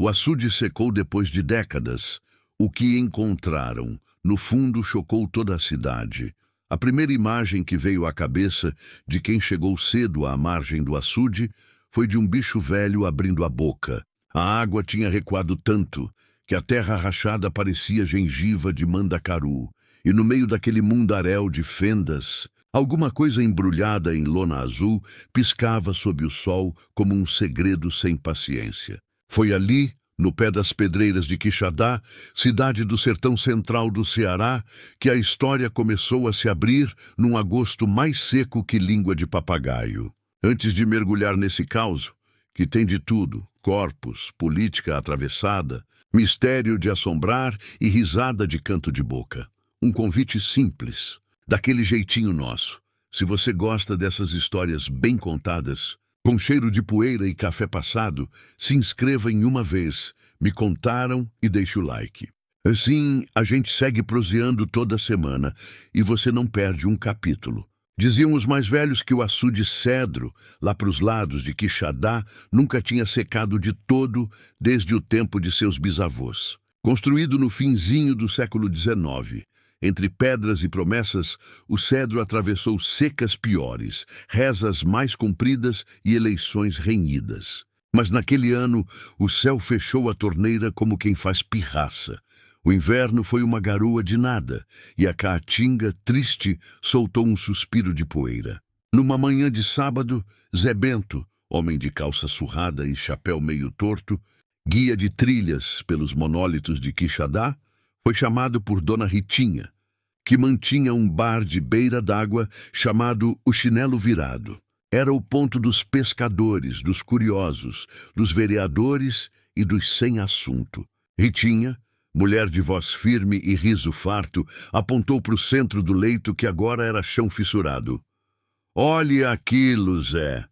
O açude secou depois de décadas. O que encontraram, no fundo, chocou toda a cidade. A primeira imagem que veio à cabeça de quem chegou cedo à margem do açude foi de um bicho velho abrindo a boca. A água tinha recuado tanto que a terra rachada parecia gengiva de mandacaru, e no meio daquele mundaréu de fendas, alguma coisa embrulhada em lona azul piscava sob o sol como um segredo sem paciência. Foi ali, no pé das pedreiras de Quixadá, cidade do sertão central do Ceará, que a história começou a se abrir num agosto mais seco que língua de papagaio. Antes de mergulhar nesse caos, que tem de tudo, corpos, política atravessada, mistério de assombrar e risada de canto de boca. Um convite simples, daquele jeitinho nosso. Se você gosta dessas histórias bem contadas, com cheiro de poeira e café passado, se inscreva em uma vez. Me contaram e deixe o like. Assim, a gente segue proseando toda semana e você não perde um capítulo. Diziam os mais velhos que o açude Cedro, lá para os lados de Quixadá, nunca tinha secado de todo desde o tempo de seus bisavós. Construído no finzinho do século XIX, entre pedras e promessas, o Cedro atravessou secas piores, rezas mais compridas e eleições renhidas. Mas naquele ano, o céu fechou a torneira como quem faz pirraça. O inverno foi uma garoa de nada, e a caatinga, triste, soltou um suspiro de poeira. Numa manhã de sábado, Zé Bento, homem de calça surrada e chapéu meio torto, guia de trilhas pelos monólitos de Quixadá, foi chamado por Dona Ritinha, que mantinha um bar de beira d'água chamado O Chinelo Virado. Era o ponto dos pescadores, dos curiosos, dos vereadores e dos sem assunto. Ritinha, mulher de voz firme e riso farto, apontou para o centro do leito que agora era chão fissurado. Olhe aquilo, Zé.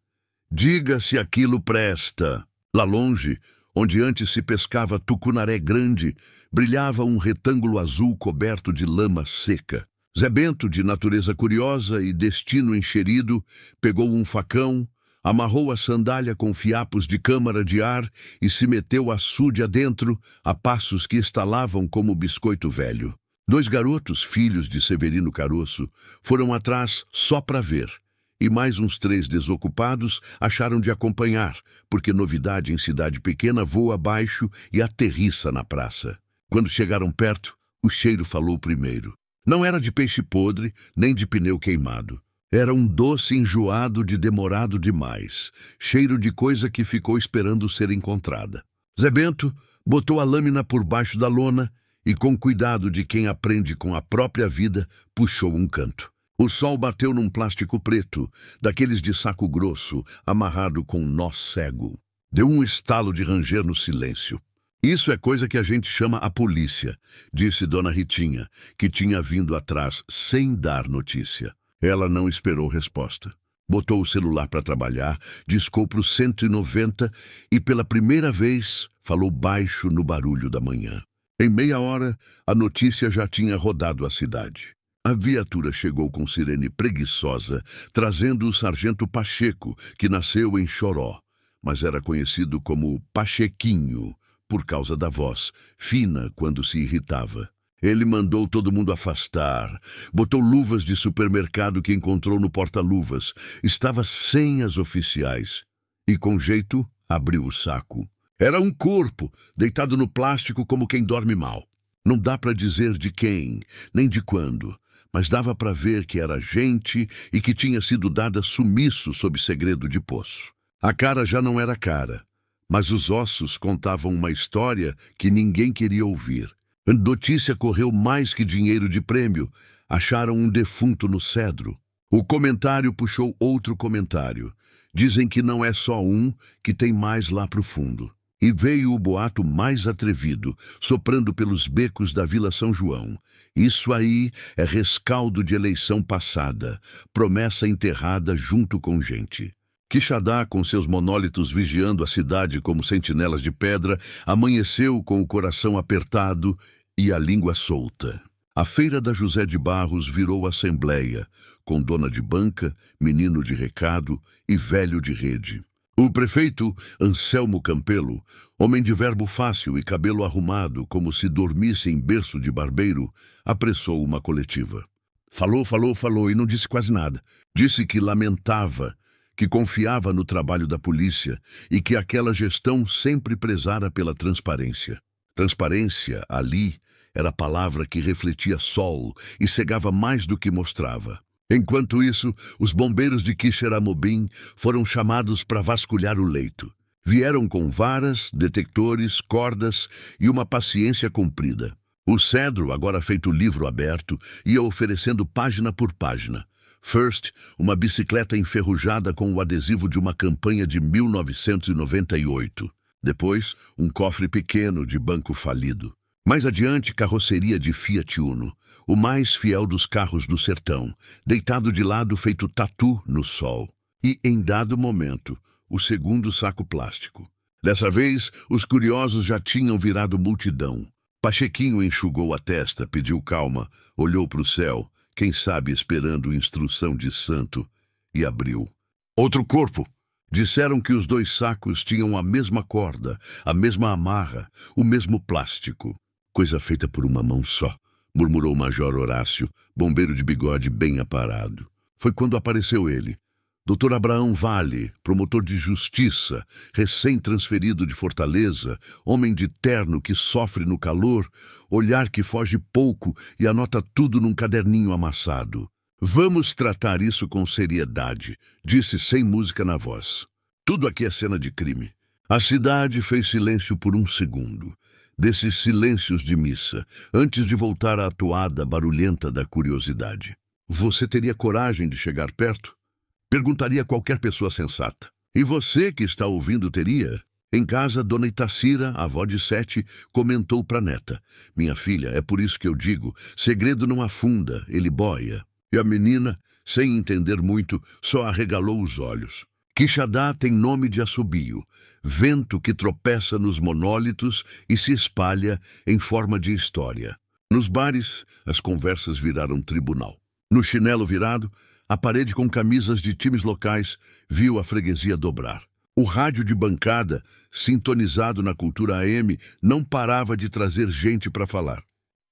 Diga se aquilo presta. Lá longe, onde antes se pescava tucunaré grande, brilhava um retângulo azul coberto de lama seca. Zé Bento, de natureza curiosa e destino encherido, pegou um facão, amarrou a sandália com fiapos de câmara de ar e se meteu açude adentro, a passos que estalavam como biscoito velho. 2 garotos, filhos de Severino Caroço, foram atrás só para ver, e mais uns 3 desocupados acharam de acompanhar, porque novidade em cidade pequena voa abaixo e aterrissa na praça. Quando chegaram perto, o cheiro falou primeiro. Não era de peixe podre, nem de pneu queimado. Era um doce enjoado de demorado demais, cheiro de coisa que ficou esperando ser encontrada. Zé Bento botou a lâmina por baixo da lona e, com cuidado de quem aprende com a própria vida, puxou um canto. O sol bateu num plástico preto, daqueles de saco grosso, amarrado com um nó cego. Deu um estalo de ranger no silêncio. Isso é coisa que a gente chama a polícia, disse Dona Ritinha, que tinha vindo atrás sem dar notícia. Ela não esperou resposta. Botou o celular para trabalhar, discou para o 190 e pela primeira vez falou baixo no barulho da manhã. Em meia hora, a notícia já tinha rodado a cidade. A viatura chegou com sirene preguiçosa, trazendo o sargento Pacheco, que nasceu em Choró, mas era conhecido como Pachequinho, por causa da voz, fina quando se irritava. Ele mandou todo mundo afastar, botou luvas de supermercado que encontrou no porta-luvas, estava sem as oficiais, e com jeito abriu o saco. Era um corpo, deitado no plástico como quem dorme mal. Não dá para dizer de quem, nem de quando, mas dava para ver que era gente e que tinha sido dada sumiço sob segredo de poço. A cara já não era cara, mas os ossos contavam uma história que ninguém queria ouvir. A notícia correu mais que dinheiro de prêmio. Acharam um defunto no Cedro. O comentário puxou outro comentário. Dizem que não é só um, que tem mais lá pro fundo. E veio o boato mais atrevido, soprando pelos becos da Vila São João. Isso aí é rescaldo de eleição passada, promessa enterrada junto com gente. Quixadá, com seus monólitos vigiando a cidade como sentinelas de pedra, amanheceu com o coração apertado e a língua solta. A feira da José de Barros virou assembleia, com dona de banca, menino de recado e velho de rede. O prefeito, Anselmo Campelo, Homem de verbo fácil e cabelo arrumado, como se dormisse em berço de barbeiro, apressou uma coletiva. Falou e não disse quase nada. Disse que lamentava, que confiava no trabalho da polícia e que aquela gestão sempre prezara pela transparência. Transparência, ali, era a palavra que refletia sol e cegava mais do que mostrava. Enquanto isso, os bombeiros de Quixeramobim foram chamados para vasculhar o leito. Vieram com varas, detectores, cordas e uma paciência comprida. O Cedro, agora feito livro aberto, ia oferecendo página por página. First, uma bicicleta enferrujada com o adesivo de uma campanha de 1998. Depois, um cofre pequeno de banco falido. Mais adiante, carroceria de Fiat Uno, o mais fiel dos carros do sertão, deitado de lado feito tatu no sol. E, em dado momento, o segundo saco plástico. Dessa vez, os curiosos já tinham virado multidão. Pachequinho enxugou a testa, pediu calma, olhou para o céu, quem sabe esperando instrução de santo, e abriu. Outro corpo! Disseram que os 2 sacos tinham a mesma corda, a mesma amarra, o mesmo plástico. Coisa feita por uma mão só, murmurou o Major Horácio, bombeiro de bigode bem aparado. Foi quando apareceu ele. Dr. Abraão Vale, promotor de justiça, recém-transferido de Fortaleza, homem de terno que sofre no calor, olhar que foge pouco e anota tudo num caderninho amassado. Vamos tratar isso com seriedade, disse sem música na voz. Tudo aqui é cena de crime. A cidade fez silêncio por um segundo. Desses silêncios de missa, antes de voltar à toada barulhenta da curiosidade. Você teria coragem de chegar perto? Perguntaria a qualquer pessoa sensata. E você que está ouvindo teria? Em casa, Dona Itacira, avó de 7, comentou para a neta. Minha filha, é por isso que eu digo, segredo não afunda, ele boia. E a menina, sem entender muito, só arregalou os olhos. Quixadá tem nome de assobio, vento que tropeça nos monólitos e se espalha em forma de história. Nos bares, as conversas viraram tribunal. No chinelo virado, a parede com camisas de times locais viu a freguesia dobrar. O rádio de bancada, sintonizado na cultura AM, não parava de trazer gente para falar.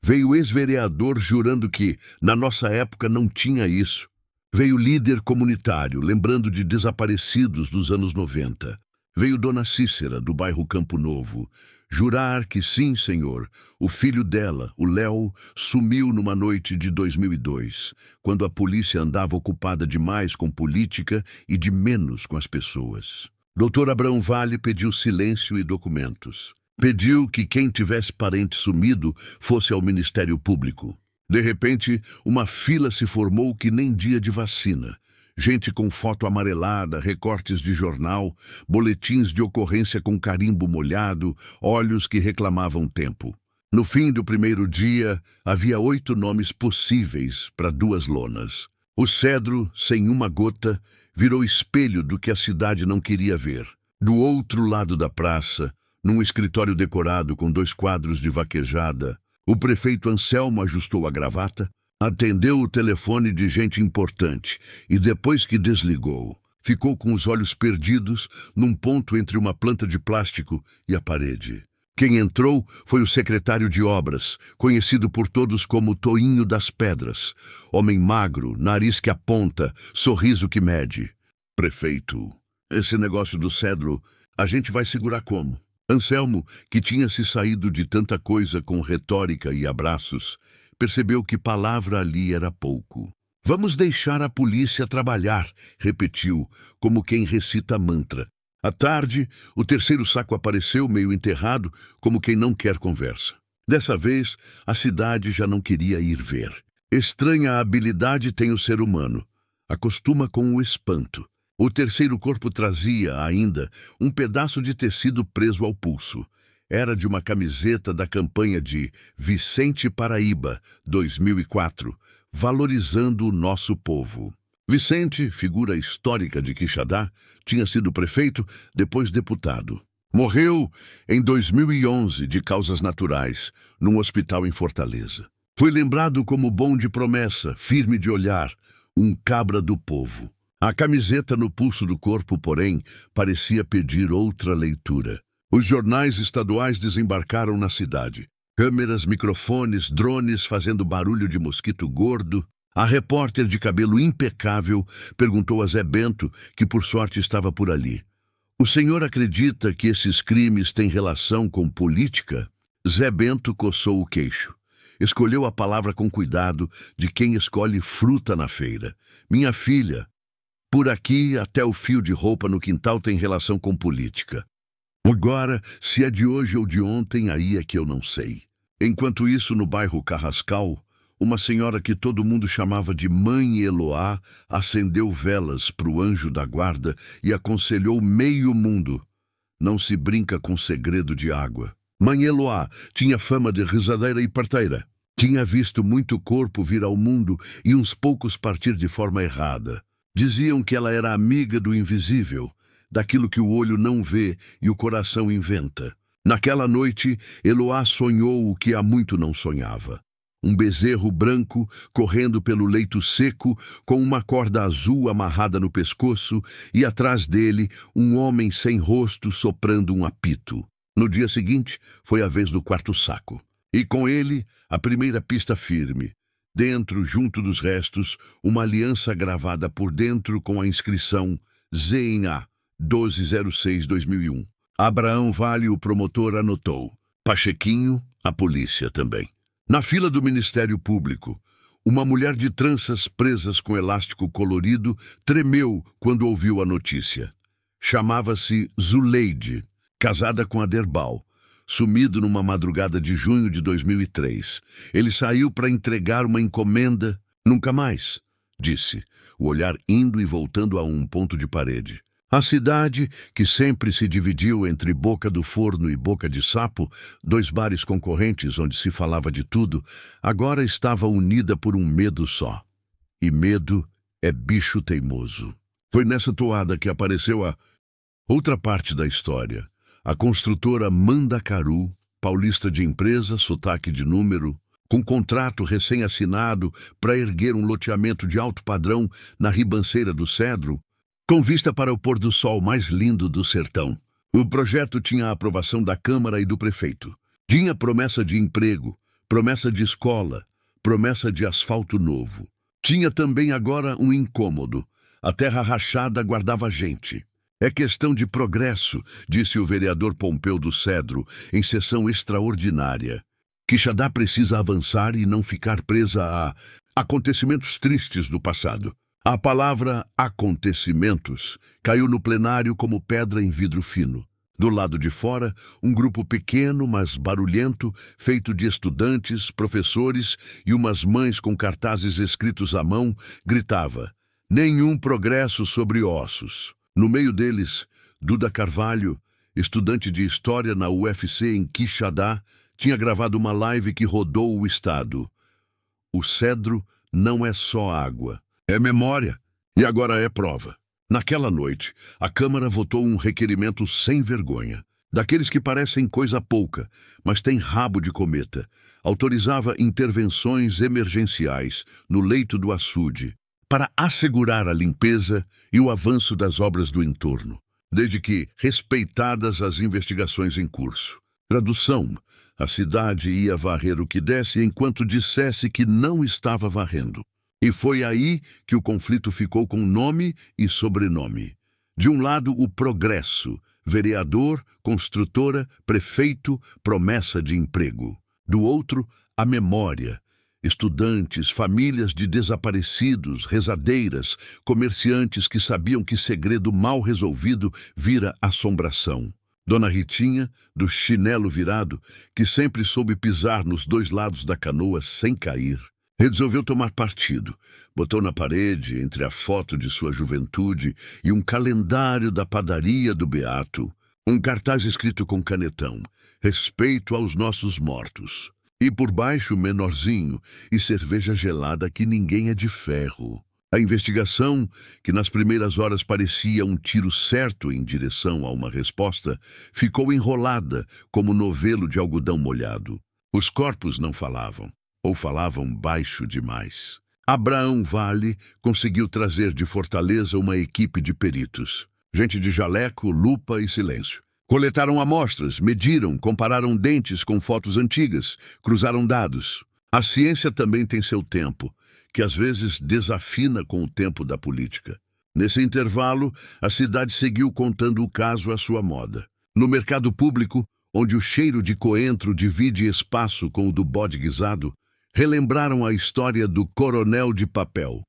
Veio ex-vereador jurando que, na nossa época, não tinha isso. Veio líder comunitário, lembrando de desaparecidos dos anos 90. Veio Dona Cícera, do bairro Campo Novo, jurar que sim, senhor, o filho dela, o Léo, sumiu numa noite de 2002, quando a polícia andava ocupada demais com política e de menos com as pessoas. Dr. Abraão Vale pediu silêncio e documentos. Pediu que quem tivesse parente sumido fosse ao Ministério Público. De repente, uma fila se formou que nem dia de vacina. Gente com foto amarelada, recortes de jornal, boletins de ocorrência com carimbo molhado, olhos que reclamavam tempo. No fim do primeiro dia, havia 8 nomes possíveis para 2 lonas. O Cedro, sem uma gota, virou espelho do que a cidade não queria ver. Do outro lado da praça, num escritório decorado com 2 quadros de vaquejada, o prefeito Anselmo ajustou a gravata, atendeu o telefone de gente importante e, depois que desligou, ficou com os olhos perdidos num ponto entre uma planta de plástico e a parede. Quem entrou foi o secretário de obras, conhecido por todos como Toinho das Pedras. Homem magro, nariz que aponta, sorriso que mede. Prefeito, esse negócio do Cedro, a gente vai segurar como? Anselmo, que tinha se saído de tanta coisa com retórica e abraços, percebeu que palavra ali era pouco. Vamos deixar a polícia trabalhar, repetiu, como quem recita mantra. À tarde, o terceiro saco apareceu meio enterrado, como quem não quer conversa. Dessa vez, a cidade já não queria ir ver. Estranha habilidade tem o ser humano. Acostuma com o espanto. O terceiro corpo trazia, ainda, um pedaço de tecido preso ao pulso. Era de uma camiseta da campanha de Vicente Paraíba, 2004, valorizando o nosso povo. Vicente, figura histórica de Quixadá, tinha sido prefeito, depois deputado. Morreu em 2011 de causas naturais, num hospital em Fortaleza. Foi lembrado como bom de promessa, firme de olhar, um cabra do povo. A camiseta no pulso do corpo, porém, parecia pedir outra leitura. Os jornais estaduais desembarcaram na cidade. Câmeras, microfones, drones fazendo barulho de mosquito gordo. A repórter de cabelo impecável perguntou a Zé Bento, que por sorte estava por ali: "O senhor acredita que esses crimes têm relação com política?" Zé Bento coçou o queixo. Escolheu a palavra com cuidado de quem escolhe fruta na feira. "Minha filha, por aqui até o fio de roupa no quintal tem relação com política. Agora, se é de hoje ou de ontem, aí é que eu não sei." Enquanto isso, no bairro Carrascal, uma senhora que todo mundo chamava de Mãe Eloá acendeu velas para o anjo da guarda e aconselhou meio mundo: "Não se brinca com segredo de água." Mãe Eloá tinha fama de risadeira e parteira. Tinha visto muito corpo vir ao mundo e uns poucos partir de forma errada. Diziam que ela era amiga do invisível, daquilo que o olho não vê e o coração inventa. Naquela noite, Eloá sonhou o que há muito não sonhava. Um bezerro branco correndo pelo leito seco, com uma corda azul amarrada no pescoço, e atrás dele um homem sem rosto soprando um apito. No dia seguinte, foi a vez do quarto saco. E com ele, a primeira pista firme. Dentro, junto dos restos, uma aliança gravada por dentro com a inscrição ZNA 1206-2001. Abraão Vale, o promotor, anotou. Pachequinho, a polícia também. Na fila do Ministério Público, uma mulher de tranças presas com elástico colorido tremeu quando ouviu a notícia. Chamava-se Zuleide, casada com Aderbal, sumido numa madrugada de junho de 2003. Ele saiu para entregar uma encomenda. "Nunca mais", disse, o olhar indo e voltando a um ponto de parede. A cidade, que sempre se dividiu entre Boca do Forno e Boca de Sapo, dois bares concorrentes onde se falava de tudo, agora estava unida por um medo só. E medo é bicho teimoso. Foi nessa toada que apareceu a outra parte da história. A construtora Mandacaru, paulista de empresa, sotaque de número, com contrato recém-assinado para erguer um loteamento de alto padrão na ribanceira do Cedro, com vista para o pôr do sol mais lindo do sertão. O projeto tinha a aprovação da Câmara e do prefeito. Tinha promessa de emprego, promessa de escola, promessa de asfalto novo. Tinha também agora um incômodo. A terra rachada guardava gente. "É questão de progresso", disse o vereador Pompeu do Cedro, em sessão extraordinária. Quixadá precisa avançar e não ficar presa a acontecimentos tristes do passado. A palavra acontecimentos caiu no plenário como pedra em vidro fino. Do lado de fora, um grupo pequeno, mas barulhento, feito de estudantes, professores e umas mães com cartazes escritos à mão, gritava: "Nenhum progresso sobre ossos." No meio deles, Duda Carvalho, estudante de História na UFC em Quixadá, tinha gravado uma live que rodou o estado. "O Cedro não é só água. É memória, e agora é prova." Naquela noite, a Câmara votou um requerimento sem vergonha, daqueles que parecem coisa pouca, mas tem rabo de cometa. Autorizava intervenções emergenciais no leito do açude, para assegurar a limpeza e o avanço das obras do entorno, desde que respeitadas as investigações em curso. Tradução: a cidade ia varrer o que desse enquanto dissesse que não estava varrendo. E foi aí que o conflito ficou com nome e sobrenome. De um lado, o progresso, vereador, construtora, prefeito, promessa de emprego. Do outro, a memória, estudantes, famílias de desaparecidos, rezadeiras, comerciantes que sabiam que segredo mal resolvido vira assombração. Dona Ritinha, do chinelo virado, que sempre soube pisar nos dois lados da canoa sem cair, resolveu tomar partido. Botou na parede, entre a foto de sua juventude e um calendário da padaria do Beato, um cartaz escrito com canetão: "Respeito aos nossos mortos." E por baixo, menorzinho, "E cerveja gelada que ninguém é de ferro." A investigação, que nas primeiras horas parecia um tiro certo em direção a uma resposta, ficou enrolada como novelo de algodão molhado. Os corpos não falavam, ou falavam baixo demais. Abraão Vale conseguiu trazer de Fortaleza uma equipe de peritos. Gente de jaleco, lupa e silêncio. Coletaram amostras, mediram, compararam dentes com fotos antigas, cruzaram dados. A ciência também tem seu tempo, que às vezes desafina com o tempo da política. Nesse intervalo, a cidade seguiu contando o caso à sua moda. No mercado público, onde o cheiro de coentro divide espaço com o do bode guisado, relembraram a história do coronel de papel,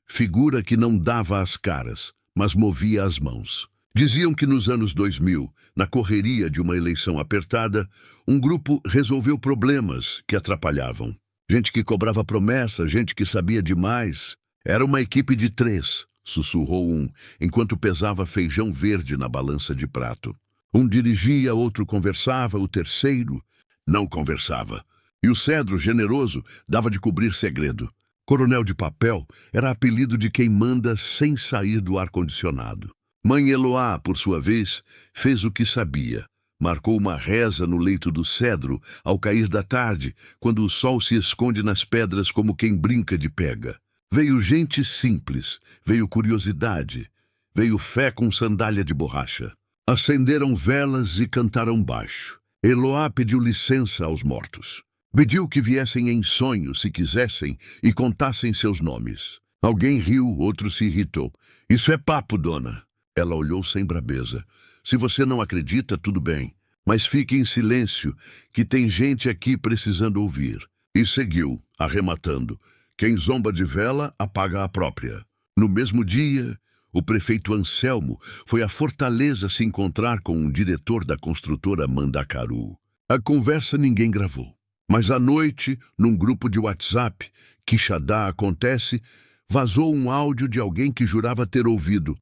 figura que não dava as caras, mas movia as mãos. Diziam que nos anos 2000, na correria de uma eleição apertada, um grupo resolveu problemas que atrapalhavam. Gente que cobrava promessa, gente que sabia demais. Era uma equipe de 3, sussurrou um, enquanto pesava feijão verde na balança de prato. Um dirigia, outro conversava, o terceiro não conversava. E o Cedro, generoso, dava de cobrir segredo. Coronel de papel era apelido de quem manda sem sair do ar-condicionado. Mãe Eloá, por sua vez, fez o que sabia. Marcou uma reza no leito do cedro ao cair da tarde, quando o sol se esconde nas pedras como quem brinca de pega. Veio gente simples, veio curiosidade, veio fé com sandália de borracha. Acenderam velas e cantaram baixo. Eloá pediu licença aos mortos. Pediu que viessem em sonho, se quisessem, e contassem seus nomes. Alguém riu, outro se irritou. Isso é papo, dona. Ela olhou sem brabeza. Se você não acredita, tudo bem. Mas fique em silêncio, que tem gente aqui precisando ouvir. E seguiu, arrematando. Quem zomba de vela, apaga a própria. No mesmo dia, o prefeito Anselmo foi à Fortaleza se encontrar com um diretor da construtora Mandacaru. A conversa ninguém gravou. Mas à noite, num grupo de WhatsApp, Quixadá acontece, vazou um áudio de alguém que jurava ter ouvido.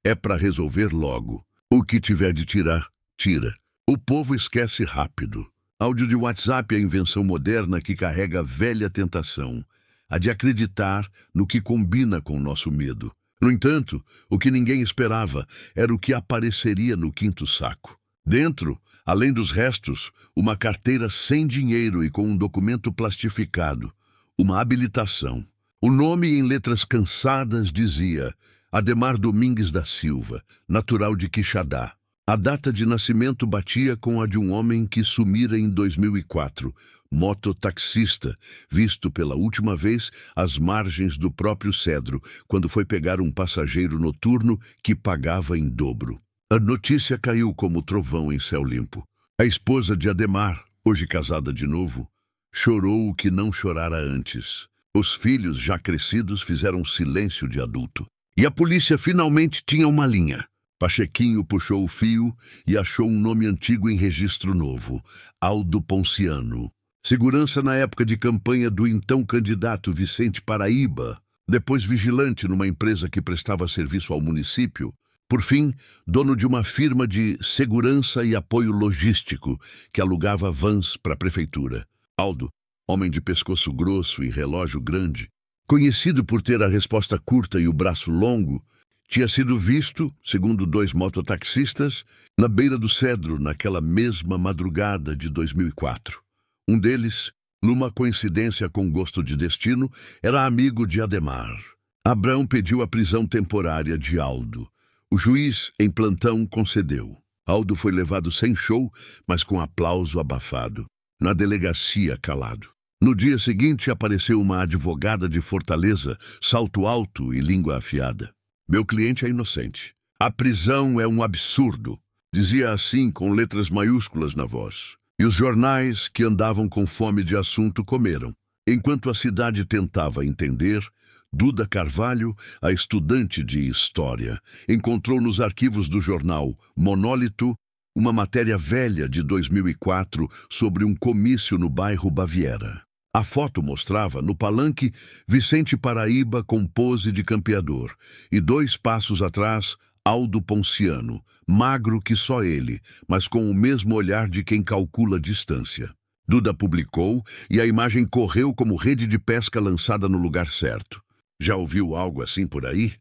É para resolver logo. O que tiver de tirar, tira. O povo esquece rápido. Áudio de WhatsApp é a invenção moderna que carrega a velha tentação, a de acreditar no que combina com o nosso medo. No entanto, o que ninguém esperava era o que apareceria no quinto saco. Dentro, além dos restos, uma carteira sem dinheiro e com um documento plastificado, uma habilitação. O nome em letras cansadas dizia Ademar Domingues da Silva, natural de Quixadá. A data de nascimento batia com a de um homem que sumira em 2004, mototaxista, visto pela última vez às margens do próprio Cedro, quando foi pegar um passageiro noturno que pagava em dobro. A notícia caiu como trovão em céu limpo. A esposa de Ademar, hoje casada de novo, chorou o que não chorara antes. Os filhos, já crescidos, fizeram silêncio de adulto. E a polícia finalmente tinha uma linha. Pachequinho puxou o fio e achou um nome antigo em registro novo, Aldo Ponciano. Segurança na época de campanha do então candidato Vicente Paraíba, depois vigilante numa empresa que prestava serviço ao município, por fim, dono de uma firma de segurança e apoio logístico que alugava vans para a prefeitura. Aldo, homem de pescoço grosso e relógio grande, conhecido por ter a resposta curta e o braço longo, tinha sido visto, segundo 2 mototaxistas, na beira do Cedro naquela mesma madrugada de 2004. Um deles, numa coincidência com gosto de destino, era amigo de Ademar. Abrão pediu a prisão temporária de Aldo. O juiz, em plantão, concedeu. Aldo foi levado sem show, mas com aplauso abafado. Na delegacia, calado. No dia seguinte, apareceu uma advogada de Fortaleza, salto alto e língua afiada. Meu cliente é inocente. A prisão é um absurdo. Dizia assim com letras maiúsculas na voz. E os jornais, que andavam com fome de assunto, comeram. Enquanto a cidade tentava entender, Duda Carvalho, a estudante de História, encontrou nos arquivos do jornal Monólito uma matéria velha de 2004 sobre um comício no bairro Baviera. A foto mostrava, no palanque, Vicente Paraíba com pose de campeador, e 2 passos atrás, Aldo Ponciano, magro que só ele, mas com o mesmo olhar de quem calcula distância. Duda publicou e a imagem correu como rede de pesca lançada no lugar certo. Já ouviu algo assim por aí?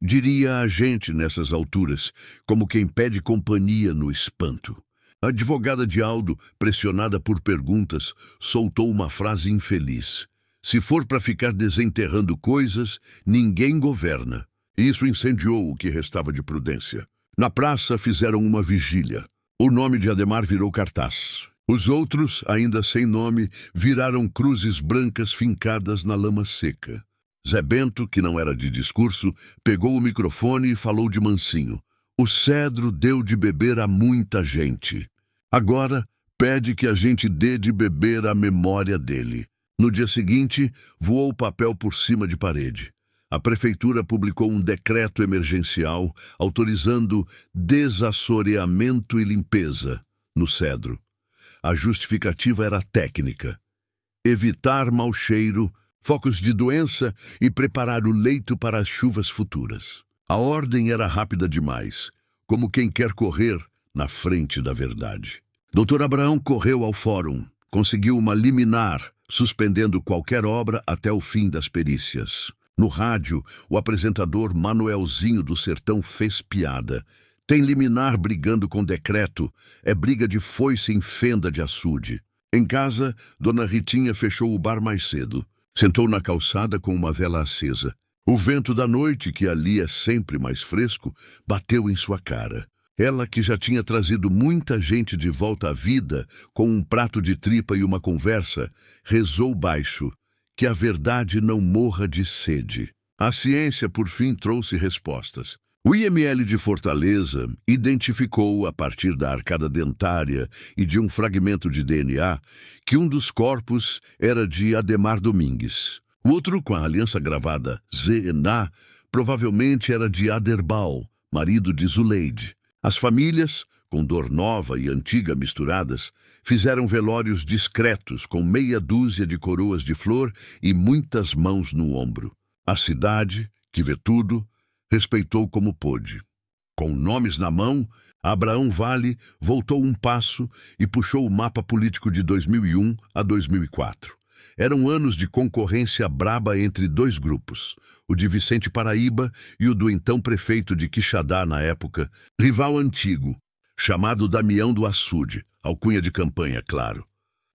Diria a gente nessas alturas, como quem pede companhia no espanto. A advogada de Aldo, pressionada por perguntas, soltou uma frase infeliz. Se for para ficar desenterrando coisas, ninguém governa. Isso incendiou o que restava de prudência. Na praça fizeram uma vigília. O nome de Ademar virou cartaz. Os outros, ainda sem nome, viraram cruzes brancas fincadas na lama seca. Zé Bento, que não era de discurso, pegou o microfone e falou de mansinho. O Cedro deu de beber a muita gente. Agora, pede que a gente dê de beber à memória dele. No dia seguinte, voou o papel por cima de parede. A prefeitura publicou um decreto emergencial autorizando desassoreamento e limpeza no Cedro. A justificativa era técnica: evitar mau cheiro, focos de doença e preparar o leito para as chuvas futuras. A ordem era rápida demais, como quem quer correr na frente da verdade. Dr. Abraão correu ao fórum, conseguiu uma liminar, suspendendo qualquer obra até o fim das perícias. No rádio, o apresentador Manuelzinho do Sertão fez piada. Tem liminar brigando com decreto, é briga de foice em fenda de açude. Em casa, Dona Ritinha fechou o bar mais cedo. Sentou na calçada com uma vela acesa. O vento da noite, que ali é sempre mais fresco, bateu em sua cara. Ela, que já tinha trazido muita gente de volta à vida, com um prato de tripa e uma conversa, rezou baixo: que a verdade não morra de sede. A ciência, por fim, trouxe respostas. O IML de Fortaleza identificou, a partir da arcada dentária e de um fragmento de DNA, que um dos corpos era de Ademar Domingues. O outro, com a aliança gravada ZNA, provavelmente era de Aderbal, marido de Zuleide. As famílias, com dor nova e antiga misturadas, fizeram velórios discretos com meia dúzia de coroas de flor e muitas mãos no ombro. A cidade, que vê tudo, respeitou como pôde. Com nomes na mão, Abraão Vale voltou um passo e puxou o mapa político de 2001 a 2004. Eram anos de concorrência braba entre dois grupos, o de Vicente Paraíba e o do então prefeito de Quixadá na época, rival antigo, chamado Damião do Açude, alcunha de campanha, claro.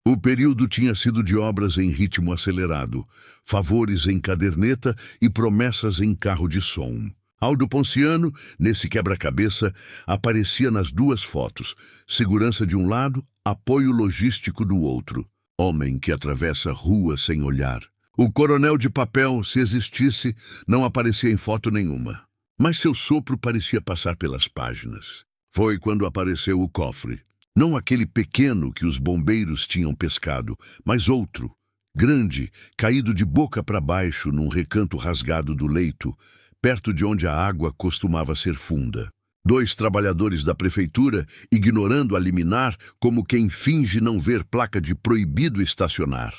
O período tinha sido de obras em ritmo acelerado, favores em caderneta e promessas em carro de som. Aldo Ponciano, nesse quebra-cabeça, aparecia nas duas fotos, segurança de um lado, apoio logístico do outro. Homem que atravessa rua sem olhar. O coronel de papel, se existisse, não aparecia em foto nenhuma. Mas seu sopro parecia passar pelas páginas. Foi quando apareceu o cofre. Não aquele pequeno que os bombeiros tinham pescado, mas outro, grande, caído de boca para baixo num recanto rasgado do leito, perto de onde a água costumava ser funda. 2 trabalhadores da prefeitura, ignorando a liminar como quem finge não ver placa de proibido estacionar.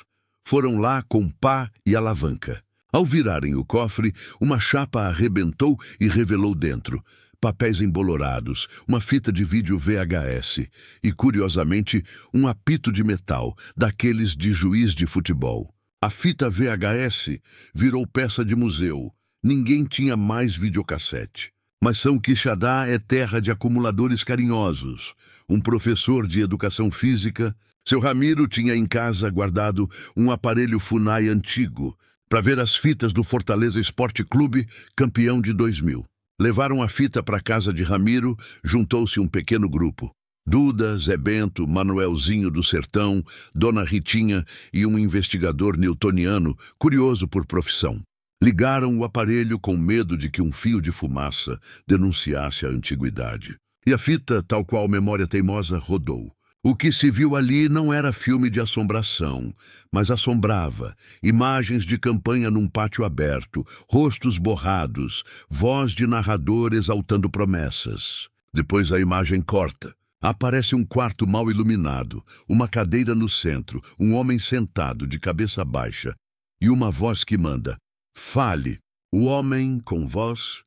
Foram lá com pá e alavanca. Ao virarem o cofre, uma chapa arrebentou e revelou dentro papéis embolorados, uma fita de vídeo VHS e, curiosamente, um apito de metal, daqueles de juiz de futebol. A fita VHS virou peça de museu. Ninguém tinha mais videocassete. Mas São Quixadá é terra de acumuladores carinhosos. Um professor de educação física, seu Ramiro tinha em casa guardado um aparelho Funai antigo para ver as fitas do Fortaleza Esporte Clube, campeão de 2000. Levaram a fita para a casa de Ramiro, juntou-se um pequeno grupo. Duda, Zé Bento, Manuelzinho do Sertão, Dona Ritinha e um investigador newtoniano, curioso por profissão. Ligaram o aparelho com medo de que um fio de fumaça denunciasse a antiguidade. E a fita, tal qual memória teimosa, rodou. O que se viu ali não era filme de assombração, mas assombrava. Imagens de campanha num pátio aberto, rostos borrados, voz de narrador exaltando promessas. Depois a imagem corta. Aparece um quarto mal iluminado, uma cadeira no centro, um homem sentado de cabeça baixa e uma voz que manda: fale. O homem, com voz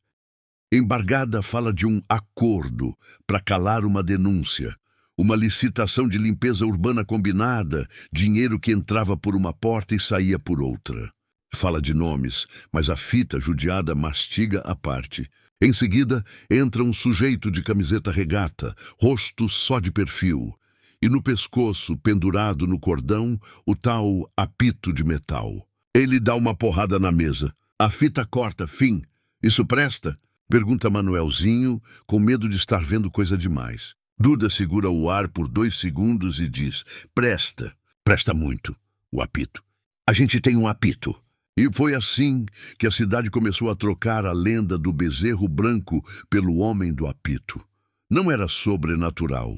embargada, fala de um acordo para calar uma denúncia. Uma licitação de limpeza urbana combinada, dinheiro que entrava por uma porta e saía por outra. Fala de nomes, mas a fita judiada mastiga a parte. Em seguida, entra um sujeito de camiseta regata, rosto só de perfil, e no pescoço, pendurado no cordão, o tal apito de metal. Ele dá uma porrada na mesa. A fita corta, fim. Isso presta? Pergunta Manuelzinho, com medo de estar vendo coisa demais. Duda segura o ar por 2 segundos e diz: presta, presta muito, o apito. A gente tem um apito. E foi assim que a cidade começou a trocar a lenda do bezerro branco pelo homem do apito. Não era sobrenatural.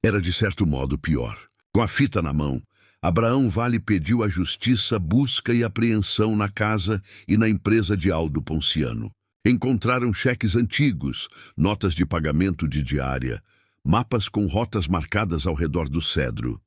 Era de certo modo pior. Com a fita na mão, Abraão Vale pediu à justiça busca e apreensão na casa e na empresa de Aldo Ponciano. Encontraram cheques antigos, notas de pagamento de diária, mapas com rotas marcadas ao redor do cedro.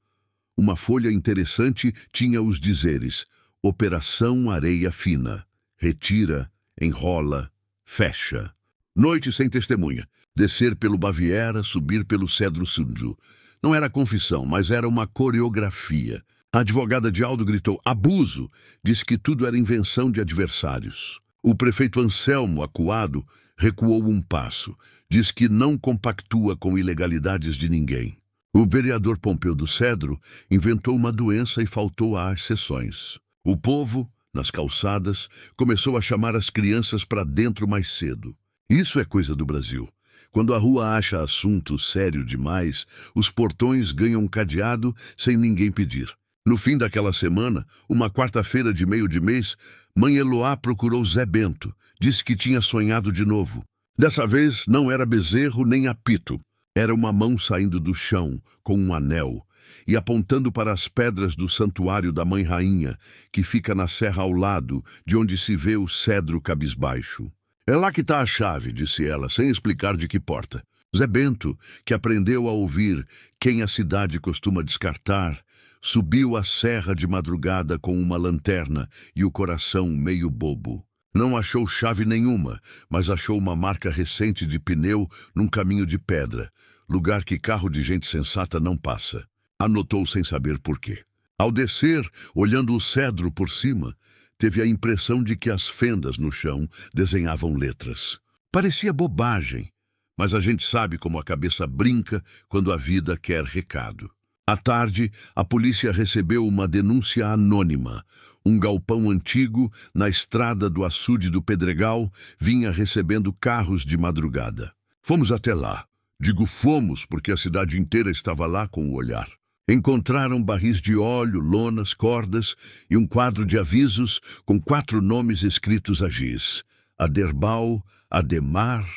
Uma folha interessante tinha os dizeres: Operação Areia Fina. Retira, enrola, fecha. Noite sem testemunha. Descer pelo Baviera, subir pelo Cedro Sujo. Não era confissão, mas era uma coreografia. A advogada de Aldo gritou: abuso! Disse que tudo era invenção de adversários. O prefeito Anselmo, acuado, recuou um passo. Diz que não compactua com ilegalidades de ninguém. O vereador Pompeu do Cedro inventou uma doença e faltou às sessões. O povo, nas calçadas, começou a chamar as crianças para dentro mais cedo. Isso é coisa do Brasil. Quando a rua acha assunto sério demais, os portões ganham cadeado sem ninguém pedir. No fim daquela semana, uma quarta-feira de meio de mês, mãe Eloá procurou Zé Bento. Disse que tinha sonhado de novo. Dessa vez não era bezerro nem apito. Era uma mão saindo do chão, com um anel, e apontando para as pedras do santuário da Mãe Rainha, que fica na serra ao lado, de onde se vê o cedro cabisbaixo. É lá que está a chave, disse ela, sem explicar de que porta. Zé Bento, que aprendeu a ouvir quem a cidade costuma descartar, subiu a serra de madrugada com uma lanterna e o coração meio bobo. Não achou chave nenhuma, mas achou uma marca recente de pneu num caminho de pedra, lugar que carro de gente sensata não passa. Anotou sem saber por quê. Ao descer, olhando o cedro por cima, teve a impressão de que as fendas no chão desenhavam letras. Parecia bobagem, mas a gente sabe como a cabeça brinca quando a vida quer recado. À tarde, a polícia recebeu uma denúncia anônima. Um galpão antigo, na estrada do açude do Pedregal, vinha recebendo carros de madrugada. Fomos até lá. Digo fomos porque a cidade inteira estava lá com o olhar. Encontraram barris de óleo, lonas, cordas e um quadro de avisos com 4 nomes escritos a giz: Aderbal, Ademar...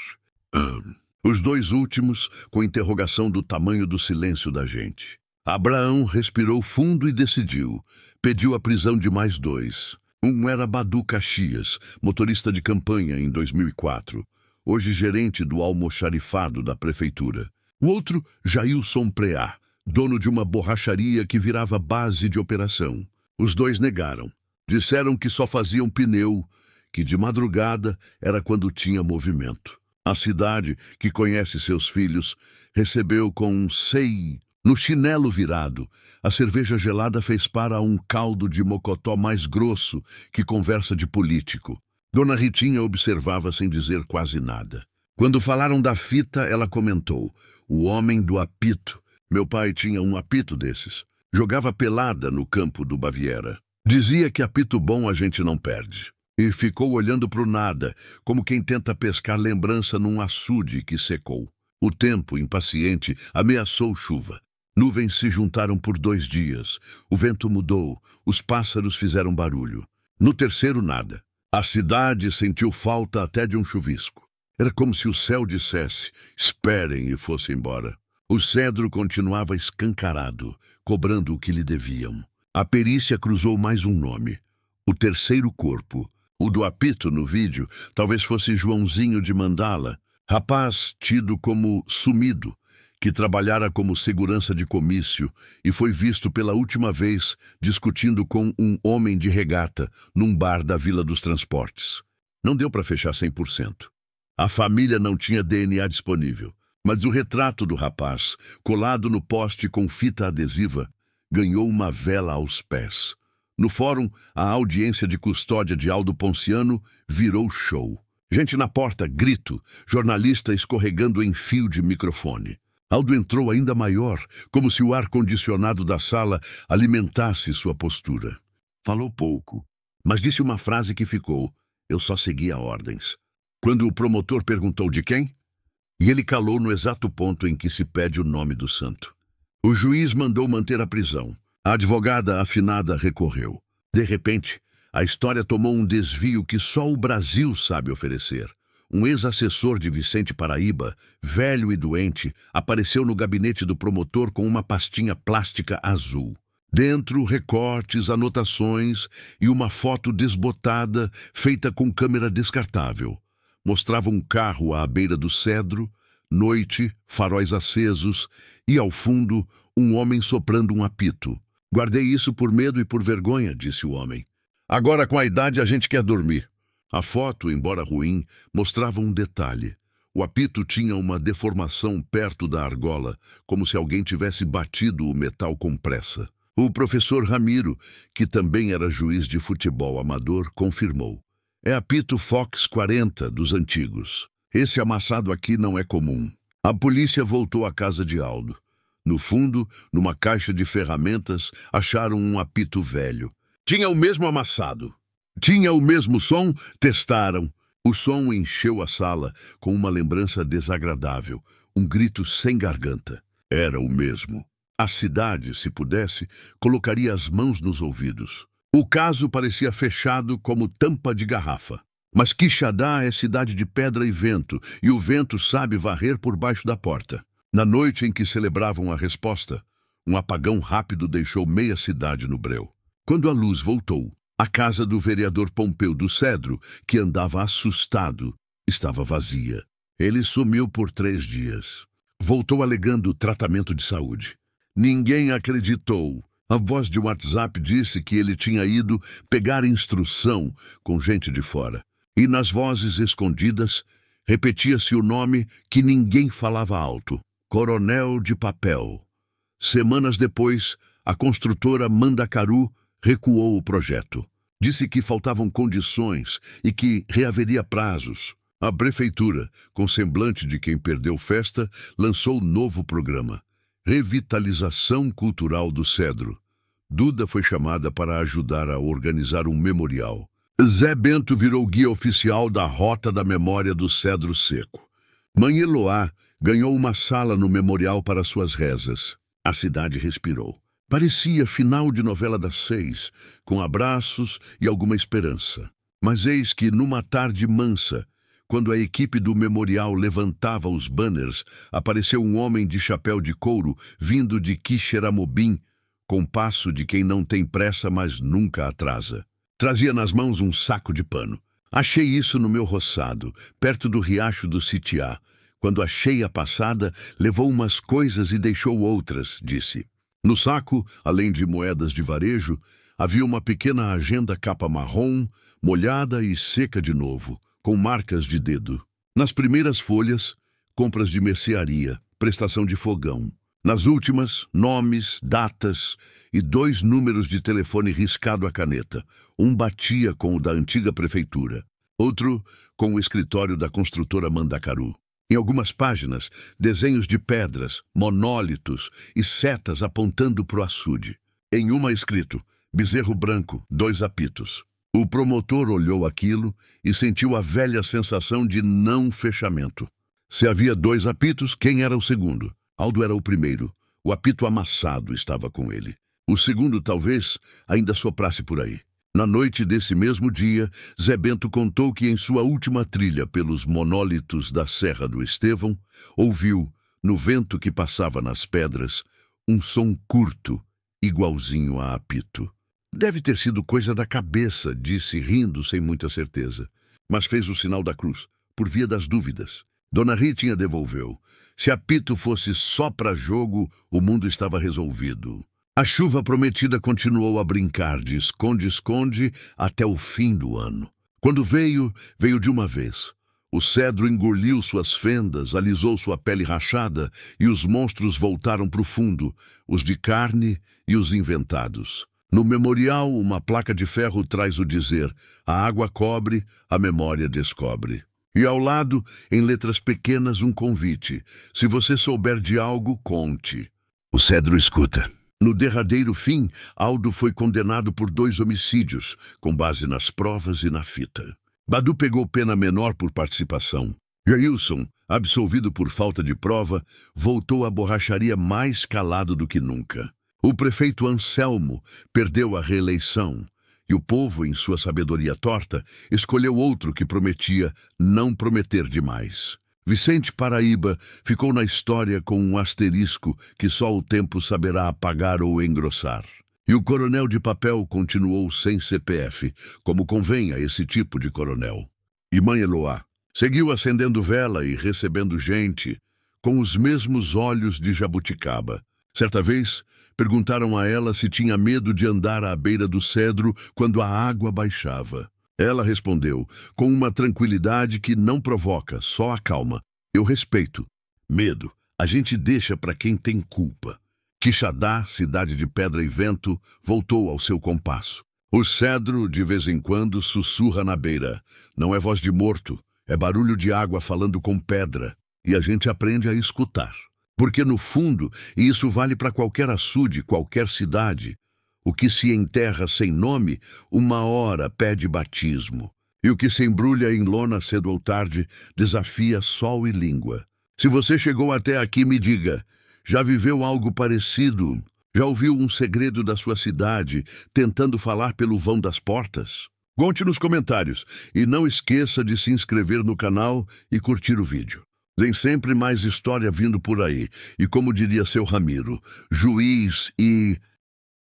Os 2 últimos com interrogação do tamanho do silêncio da gente. Abraão respirou fundo e decidiu. Pediu a prisão de mais 2. Um era Badu Caxias, motorista de campanha em 2004, hoje gerente do almoxarifado da prefeitura. O outro, Jailson Preá, dono de uma borracharia que virava base de operação. Os 2 negaram. Disseram que só faziam pneu, que de madrugada era quando tinha movimento. A cidade, que conhece seus filhos, recebeu com um sei. No chinelo virado, a cerveja gelada fez para a um caldo de mocotó mais grosso que conversa de político. Dona Ritinha observava sem dizer quase nada. Quando falaram da fita, ela comentou: o homem do apito. Meu pai tinha um apito desses. Jogava pelada no campo do Baviera. Dizia que apito bom a gente não perde. E ficou olhando para o nada, como quem tenta pescar lembrança num açude que secou. O tempo, impaciente, ameaçou chuva. Nuvens se juntaram por 2 dias. O vento mudou. Os pássaros fizeram barulho. No terceiro, nada. A cidade sentiu falta até de um chuvisco. Era como se o céu dissesse: esperem, e fosse embora. O cedro continuava escancarado, cobrando o que lhe deviam. A perícia cruzou mais um nome: o terceiro corpo. O do apito no vídeo talvez fosse Joãozinho de Mandala, rapaz tido como sumido, que trabalhara como segurança de comício e foi visto pela última vez discutindo com um homem de regata num bar da Vila dos Transportes. Não deu para fechar 100%. A família não tinha DNA disponível, mas o retrato do rapaz, colado no poste com fita adesiva, ganhou uma vela aos pés. No fórum, a audiência de custódia de Aldo Ponciano virou show. Gente na porta, grito, jornalista escorregando em fio de microfone. Aldo entrou ainda maior, como se o ar-condicionado da sala alimentasse sua postura. Falou pouco, mas disse uma frase que ficou: eu só seguia ordens. Quando o promotor perguntou de quem, E ele calou no exato ponto em que se pede o nome do santo. O juiz mandou manter a prisão. A advogada afinada recorreu. De repente, a história tomou um desvio que só o Brasil sabe oferecer. Um ex-assessor de Vicente Paraíba, velho e doente, apareceu no gabinete do promotor com uma pastinha plástica azul. Dentro, recortes, anotações e uma foto desbotada feita com câmera descartável. Mostrava um carro à beira do cedro, noite, faróis acesos e, ao fundo, um homem soprando um apito. Guardei isso por medo e por vergonha, disse o homem. Agora, com a idade, a gente quer dormir. A foto, embora ruim, mostrava um detalhe. O apito tinha uma deformação perto da argola, como se alguém tivesse batido o metal com pressa. O professor Ramiro, que também era juiz de futebol amador, confirmou. É apito Fox 40 dos antigos. Esse amassado aqui não é comum. A polícia voltou à casa de Aldo. No fundo, numa caixa de ferramentas, acharam um apito velho. Tinha o mesmo amassado. Tinha o mesmo som, testaram. O som encheu a sala com uma lembrança desagradável, um grito sem garganta. Era o mesmo. A cidade, se pudesse, colocaria as mãos nos ouvidos. O caso parecia fechado como tampa de garrafa. Mas Quixadá é cidade de pedra e vento, e o vento sabe varrer por baixo da porta. Na noite em que celebravam a resposta, um apagão rápido deixou meia cidade no breu. Quando a luz voltou, a casa do vereador Pompeu do Cedro, que andava assustado, estava vazia. Ele sumiu por 3 dias. Voltou alegando tratamento de saúde. Ninguém acreditou. A voz de WhatsApp disse que ele tinha ido pegar instrução com gente de fora. E nas vozes escondidas, repetia-se o nome que ninguém falava alto. Coronel de Papel. Semanas depois, a construtora Mandacaru recuou o projeto. Disse que faltavam condições e que reaveria prazos. A prefeitura, com semblante de quem perdeu festa, lançou novo programa. Revitalização Cultural do Cedro. Duda foi chamada para ajudar a organizar um memorial. Zé Bento virou guia oficial da Rota da Memória do Cedro Seco. Mãe Eloá ganhou uma sala no memorial para suas rezas. A cidade respirou. Parecia final de novela das 6, com abraços e alguma esperança. Mas eis que, numa tarde mansa, quando a equipe do memorial levantava os banners, apareceu um homem de chapéu de couro vindo de Quixeramobim, com passo de quem não tem pressa, mas nunca atrasa. Trazia nas mãos um saco de pano. Achei isso no meu roçado, perto do riacho do Sitiá. Quando a cheia passada, levou umas coisas e deixou outras, disse. No saco, além de moedas de varejo, havia uma pequena agenda capa marrom, molhada e seca de novo, com marcas de dedo. Nas primeiras folhas, compras de mercearia, prestação de fogão. Nas últimas, nomes, datas e 2 números de telefone riscado à caneta. Um batia com o da antiga prefeitura, outro com o escritório da construtora Mandacaru. Em algumas páginas, desenhos de pedras, monólitos e setas apontando para o açude. Em uma escrito, bezerro branco, 2 apitos. O promotor olhou aquilo e sentiu a velha sensação de não fechamento. Se havia 2 apitos, quem era o segundo? Aldo era o primeiro. O apito amassado estava com ele. O segundo, talvez, ainda soprasse por aí. Na noite desse mesmo dia, Zé Bento contou que em sua última trilha pelos monólitos da Serra do Estevão, ouviu, no vento que passava nas pedras, um som curto, igualzinho a apito. Deve ter sido coisa da cabeça, disse, rindo sem muita certeza. Mas fez o sinal da cruz, por via das dúvidas. Dona Ritinha devolveu. Se apito fosse só para jogo, o mundo estava resolvido. A chuva prometida continuou a brincar de esconde-esconde até o fim do ano. Quando veio, veio de uma vez. O cedro engoliu suas fendas, alisou sua pele rachada e os monstros voltaram para o fundo, os de carne e os inventados. No memorial, uma placa de ferro traz o dizer: a água cobre, a memória descobre. E ao lado, em letras pequenas, um convite: se você souber de algo, conte. O cedro escuta. No derradeiro fim, Aldo foi condenado por 2 homicídios, com base nas provas e na fita. Badu pegou pena menor por participação. Jailson, absolvido por falta de prova, voltou à borracharia mais calado do que nunca. O prefeito Anselmo perdeu a reeleição e o povo, em sua sabedoria torta, escolheu outro que prometia não prometer demais. Vicente Paraíba ficou na história com um asterisco que só o tempo saberá apagar ou engrossar. E o coronel de papel continuou sem CPF, como convém a esse tipo de coronel. E mãe Eloá seguiu acendendo vela e recebendo gente, com os mesmos olhos de jabuticaba. Certa vez, perguntaram a ela se tinha medo de andar à beira do cedro quando a água baixava. Ela respondeu, com uma tranquilidade que não provoca, só acalma: eu respeito. Medo, a gente deixa para quem tem culpa. Quixadá, cidade de pedra e vento, voltou ao seu compasso. O cedro, de vez em quando, sussurra na beira. Não é voz de morto, é barulho de água falando com pedra. E a gente aprende a escutar. Porque, no fundo, e isso vale para qualquer açude, qualquer cidade, o que se enterra sem nome, uma hora pede batismo. E o que se embrulha em lona cedo ou tarde, desafia sol e língua. Se você chegou até aqui, me diga, já viveu algo parecido? Já ouviu um segredo da sua cidade, tentando falar pelo vão das portas? Conte nos comentários e não esqueça de se inscrever no canal e curtir o vídeo. Tem sempre mais história vindo por aí. E como diria seu Ramiro, juiz e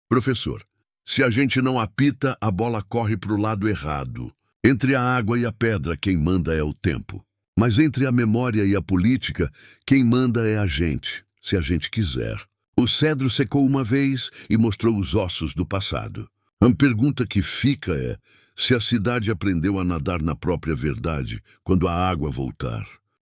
professor, se a gente não apita, a bola corre para o lado errado. Entre a água e a pedra, quem manda é o tempo. Mas entre a memória e a política, quem manda é a gente, se a gente quiser. O cedro secou uma vez e mostrou os ossos do passado. A pergunta que fica é se a cidade aprendeu a nadar na própria verdade quando a água voltar.